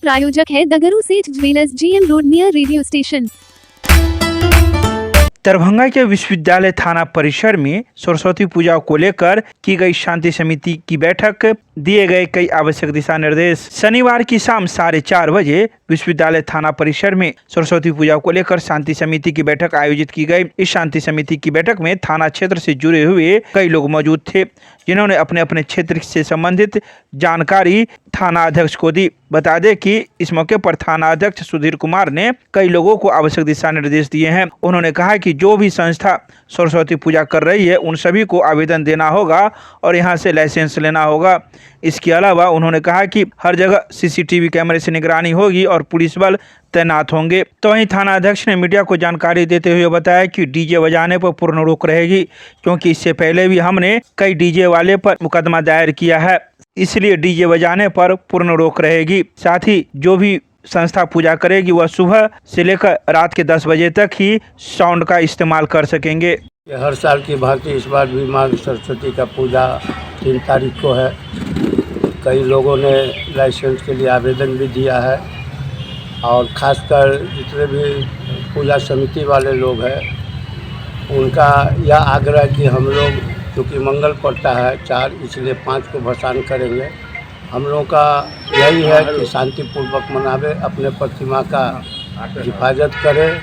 प्रायोजक है दगरू सेठ jewellers, GM road near radio station. Darbhanga के विश्वविद्यालय थाना परिसर में सरस्वती पूजा को लेकर की गई शांति समिति की बैठक, दिए गए कई आवश्यक दिशा निर्देश। शनिवार की शाम 4:30 बजे विश्वविद्यालय थाना परिसर में सरस्वती पूजा को लेकर शांति समिति की बैठक आयोजित की गई। इस शांति समिति की बैठक में थाना क्षेत्र से जुड़े हुए कई लोग मौजूद थे, जिन्होंने अपने अपने क्षेत्र से संबंधित जानकारी थाना अध्यक्ष को दी। बता दें कि इस मौके पर थाना अध्यक्ष सुधीर कुमार ने कई लोगों को आवश्यक दिशा निर्देश दिए हैं। उन्होंने कहा कि जो भी संस्था सरस्वती पूजा कर रही है उन सभी को आवेदन देना होगा और यहां से लाइसेंस लेना होगा। इसके अलावा उन्होंने कहा कि हर जगह CCTV कैमरे से निगरानी होगी और पुलिस बल तैनात होंगे। तो वहीं थाना अध्यक्ष ने मीडिया को जानकारी देते हुए बताया कि डीजे बजाने पर पूर्ण रोक रहेगी, क्योंकि इससे पहले भी हमने कई डीजे वाले पर मुकदमा दायर किया है, इसलिए डीजे बजाने पर पूर्ण रोक रहेगी। साथ ही जो भी संस्था पूजा करेगी वह सुबह से लेकर रात के 10 बजे तक ही साउंड का इस्तेमाल कर सकेंगे। हर साल की भांति इस बार भी माँ सरस्वती का पूजा 3 तारीख को है। कई लोगों ने लाइसेंस के लिए आवेदन भी दिया है और ख़ासकर जितने भी पूजा समिति वाले लोग हैं उनका यह आग्रह कि हम लोग क्योंकि मंगल पड़ता है 4, इसलिए 5 को भसान करेंगे। हम लोगों का यही है कि शांतिपूर्वक मनावे, अपने प्रतिमा का हिफाजत करें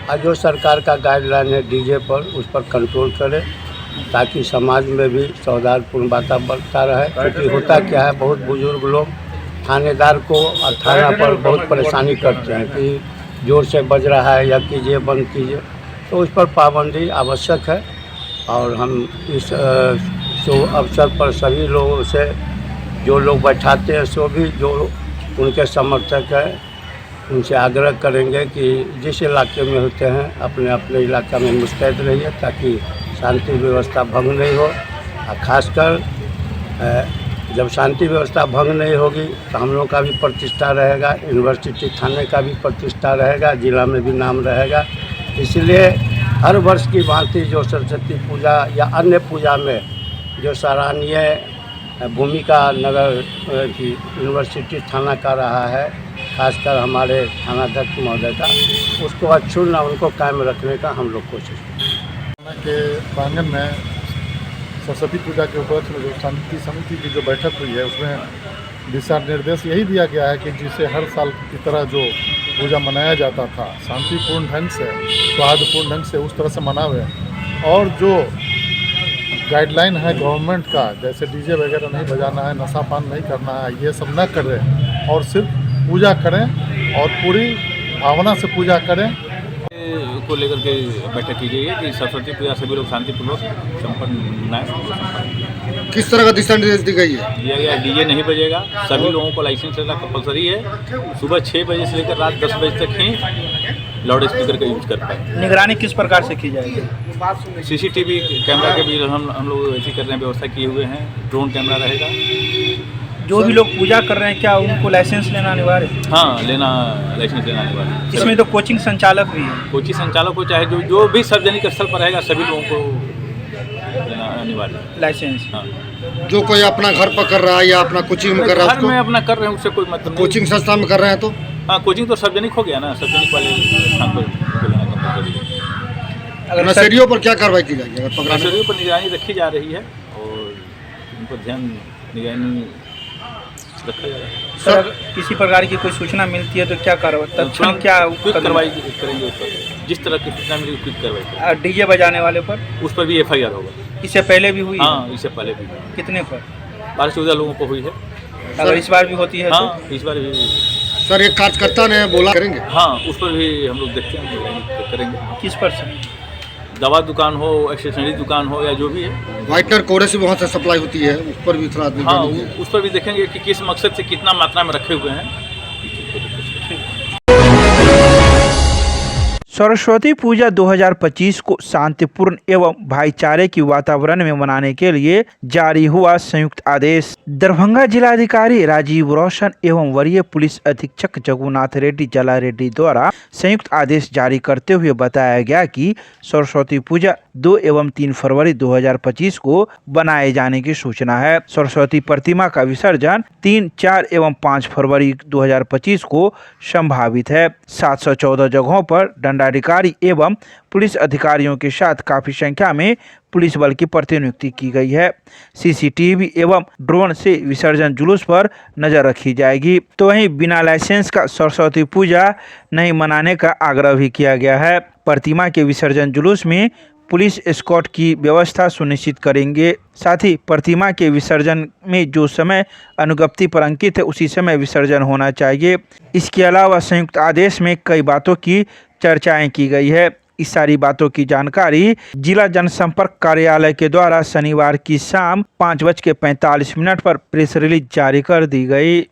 और जो सरकार का गाइडलाइन है डीजे पर उस पर कंट्रोल करें, ताकि समाज में भी सौहार्दपूर्ण वातावरण बनता रहे। क्योंकि होता क्या है, बहुत बुजुर्ग लोग थानेदार को और थाना पर बहुत परेशानी करते हैं कि जोर से बज रहा है या कीजिए, बंद कीजिए, तो उस पर पाबंदी आवश्यक है। और हम इस अवसर पर सभी लोगों से, जो लोग बैठाते हैं सो भी जो उनके समर्थक हैं, उनसे आग्रह करेंगे कि जिस इलाके में होते हैं अपने अपने इलाका में मुस्तैद रहिए, ताकि शांति व्यवस्था भंग नहीं हो। और ख़ासकर जब शांति व्यवस्था भंग नहीं होगी तो हम लोग का भी प्रतिष्ठा रहेगा, यूनिवर्सिटी थाने का भी प्रतिष्ठा रहेगा, जिला में भी नाम रहेगा। इसलिए हर वर्ष की भांति जो सरस्वती पूजा या अन्य पूजा में जो सराहनीय भूमिका नगर की यूनिवर्सिटी थाना का रहा है, खासकर हमारे थानाध्यक्ष महोदय का, उसको अक्षुण्ण उनको कायम रखने का हम लोग कोशिश करें। के प्रांगण में सरस्वती पूजा के उपलक्ष्य में जो शांति समिति की जो बैठक हुई है उसमें दिशा निर्देश यही दिया गया है कि जिसे हर साल की तरह जो पूजा मनाया जाता था शांतिपूर्ण ढंग से, सौहार्दपूर्ण ढंग से उस तरह से मनावे, और जो गाइडलाइन है गवर्नमेंट का, जैसे डीजे वगैरह नहीं बजाना है, नशा पान नहीं करना है, ये सब न करें और सिर्फ पूजा करें और पूरी भावना से पूजा करें को लेकर के बैठक की गई है कि सरस्वती पूजा सभी लोग शांतिपूर्वक संपन्न मनाएं। किस तरह का दिशा निर्देश दी गई है? दिया गया डीजे नहीं बजेगा, सभी लोगों को लाइसेंस लेना कंपलसरी है। सुबह 6 बजे से लेकर रात 10 बजे तक ही लाउड स्पीकर का यूज कर पाए। निगरानी किस प्रकार से की जाएगी? CCTV कैमरा के भी हम लोग ऐसी कर रहे हैं, व्यवस्था किए हुए हैं। ड्रोन कैमरा रहेगा। जो भी लोग पूजा कर रहे हैं क्या उनको लाइसेंस लेना अनिवार्य है? हाँ, लाइसेंस लेना अनिवार्य है। इसमें तो कोचिंग संचालक भी है। कोचिंग संचालक को चाहे जो भी सार्वजनिक स्थल पर रहेगा सभी लोगों को लेना अनिवार्य है लाइसेंस। हाँ, जो कोई अपना घर पर कर रहा है या अपना कोचिंग में कर रहा है, घर में अपना कर रहे हैं उससे कोई मतलब नहीं। कोचिंग संस्था में कर रहे हैं तो हाँ, कोचिंग तो सार्वजनिक हो गया ना, सार्वजनिक वाले स्थान पर लेना कंपलसरी है। अगर नशेड़ियों पर क्या कार्रवाई की जाएगी? अगर नशेड़ियों पर निगरानी रखी जा रही है और उन पर ध्यान निगरानी रखा जा रहा है। सर, किसी प्रकार की कोई सूचना मिलती है तो क्या कार्रवाई, तत्क्षण क्या क्विक कार्रवाई करेंगे उस पर? जिस तरह की सूचना मिलेगी क्विक कार्रवाई करेंगे। डीजे बजाने वाले पर? उस पर भी FIR होगा। इससे पहले भी हुई? हाँ, इससे पहले भी। कितने पर? 12-14 लोगों को हुई है। अगर इस बार भी होती है? हाँ, इस बार भी। सर, एक कार्यकर्ता ने बोला करेंगे। हाँ, उस पर भी हम लोग देखते हैं, करेंगे। किस पर से? दवा दुकान हो, स्टेशनरी दुकान हो या जो भी है। व्हाइटनर कोड़े से वहाँ से सप्लाई होती है, उस पर भी थोड़ा आदमी। हाँ, उस पर भी देखेंगे कि किस मकसद से कितना मात्रा में रखे हुए हैं। सरस्वती पूजा 2025 को शांतिपूर्ण एवं भाईचारे की वातावरण में मनाने के लिए जारी हुआ संयुक्त आदेश। दरभंगा जिलाधिकारी राजीव रोशन एवं वरीय पुलिस अधीक्षक जगुनाथ रेड्डी जला रेड्डी द्वारा संयुक्त आदेश जारी करते हुए बताया गया कि सरस्वती पूजा 2 एवं 3 फरवरी 2025 को बनाए जाने की सूचना है। सरस्वती प्रतिमा का विसर्जन 3, 4 एवं 5 फरवरी 2025 को संभावित है। 714 जगहों पर दंडाधिकारी एवं पुलिस अधिकारियों के साथ काफी संख्या में पुलिस बल की प्रतिनियुक्ति की गई है। सीसीटीवी एवं ड्रोन से विसर्जन जुलूस पर नजर रखी जाएगी। तो वहीं बिना लाइसेंस का सरस्वती पूजा नहीं मनाने का आग्रह भी किया गया है। प्रतिमा के विसर्जन जुलूस में पुलिस एस्कॉर्ट की व्यवस्था सुनिश्चित करेंगे। साथ ही प्रतिमा के विसर्जन में जो समय अनुज्ञप्ति पर अंकित है उसी समय विसर्जन होना चाहिए। इसके अलावा संयुक्त आदेश में कई बातों की चर्चाएं की गई है। इस सारी बातों की जानकारी जिला जनसंपर्क कार्यालय के द्वारा शनिवार की शाम 5:45 पर प्रेस रिलीज जारी कर दी गई।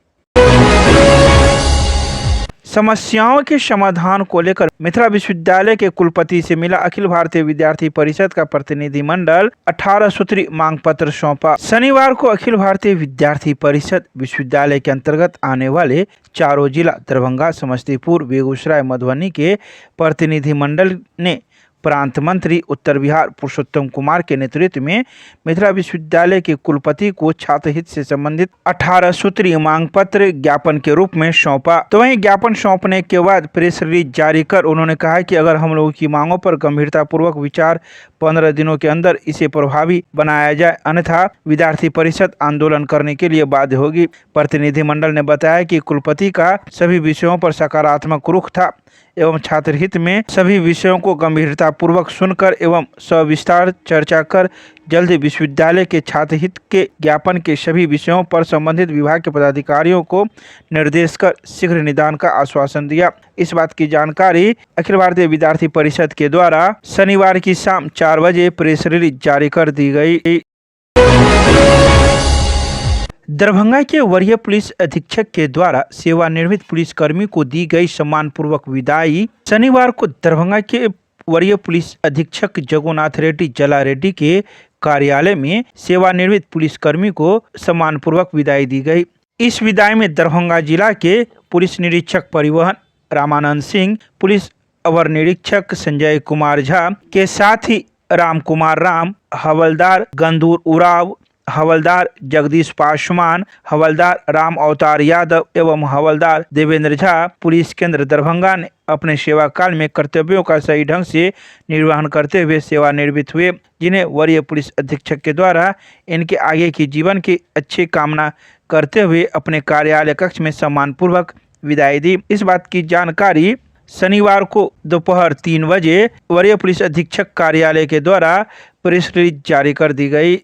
समस्याओं के समाधान को लेकर मिथिला विश्वविद्यालय के कुलपति से मिला अखिल भारतीय विद्यार्थी परिषद का प्रतिनिधिमंडल। 18 सूत्री मांग पत्र सौंपा। शनिवार को अखिल भारतीय विद्यार्थी परिषद विश्वविद्यालय के अंतर्गत आने वाले चारों जिला दरभंगा, समस्तीपुर, बेगूसराय, मधुबनी के प्रतिनिधिमंडल ने प्रांत मंत्री उत्तर बिहार पुरुषोत्तम कुमार के नेतृत्व में मिथिला विश्वविद्यालय के कुलपति को छात्र हित से संबंधित 18 सूत्रीय मांग पत्र ज्ञापन के रूप में सौंपा। तो वहीं ज्ञापन सौंपने के बाद प्रेस रिलीज जारी कर उन्होंने कहा कि अगर हम लोगों की मांगों पर गंभीरतापूर्वक विचार 15 दिनों के अंदर इसे प्रभावी बनाया जाए, अन्यथा विद्यार्थी परिषद आंदोलन करने के लिए बाध्य होगी। प्रतिनिधिमंडल ने बताया कि कुलपति का सभी विषयों पर सकारात्मक रुख था एवं छात्र हित में सभी विषयों को गंभीरतापूर्वक सुनकर एवं सविस्तार चर्चा कर जल्द विश्वविद्यालय के छात्र हित के ज्ञापन के सभी विषयों पर संबंधित विभाग के पदाधिकारियों को निर्देश कर शीघ्र निदान का आश्वासन दिया। इस बात की जानकारी अखिल भारतीय विद्यार्थी परिषद के द्वारा शनिवार की शाम 4 बजे प्रेस रिलीज जारी कर दी गई। दरभंगा के वरीय पुलिस अधीक्षक के द्वारा सेवानिवृत्त पुलिसकर्मी को दी गई सम्मानपूर्वक विदाई। शनिवार को दरभंगा के वरीय पुलिस अधीक्षक जगुनाथ रेड्डी जला रेड्डी के कार्यालय में सेवानिवृत्त पुलिसकर्मी को सम्मानपूर्वक विदाई दी गई। इस विदाई में दरभंगा जिला के पुलिस निरीक्षक परिवहन रामानंद सिंह, पुलिस अवर निरीक्षक संजय कुमार झा के साथ ही राम कुमार राम, हवलदार गंदूर उराव, हवलदार जगदीश पासवान, हवलदार राम अवतार यादव एवं हवलदार देवेंद्र झा पुलिस केंद्र दरभंगा ने अपने सेवा काल में कर्तव्यों का सही ढंग से निर्वहन करते हुए सेवानिवृत्त हुए, जिन्हें वरीय पुलिस अधीक्षक के द्वारा इनके आगे की जीवन की अच्छी कामना करते हुए अपने कार्यालय कक्ष में सम्मानपूर्वक विदाई दी। इस बात की जानकारी शनिवार को दोपहर 3 बजे वरीय पुलिस अधीक्षक कार्यालय के द्वारा प्रेस रिलीज जारी कर दी गई।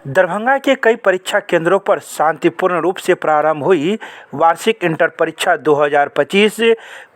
दरभंगा के कई परीक्षा केंद्रों पर शांतिपूर्ण रूप से प्रारंभ हुई वार्षिक इंटर परीक्षा 2025।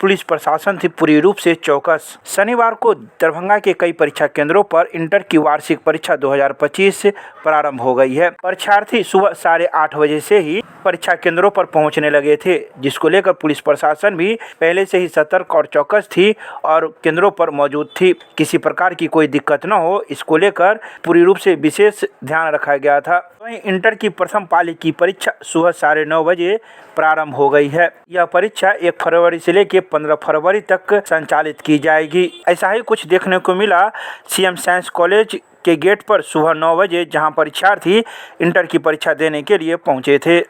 पुलिस प्रशासन थी पूरी रूप से चौकस। शनिवार को दरभंगा के कई परीक्षा केंद्रों पर इंटर की वार्षिक परीक्षा 2025 प्रारंभ हो गई है। परीक्षार्थी सुबह 8:30 बजे से ही परीक्षा केंद्रों पर पहुंचने लगे थे, जिसको लेकर पुलिस प्रशासन भी पहले से ही सतर्क और चौकस थी और केंद्रों पर मौजूद थी। किसी प्रकार की कोई दिक्कत न हो, इसको लेकर पूरी रूप से विशेष ध्यान रखा गया था। वहीं इंटर की प्रथम पाली की परीक्षा सुबह 9:30 बजे प्रारंभ हो गई है। यह परीक्षा 1 फरवरी से लेकर 15 फरवरी तक संचालित की जाएगी। ऐसा ही कुछ देखने को मिला सीएम साइंस कॉलेज के गेट पर सुबह 9 बजे, जहां परीक्षार्थी इंटर की परीक्षा देने के लिए पहुंचे थे।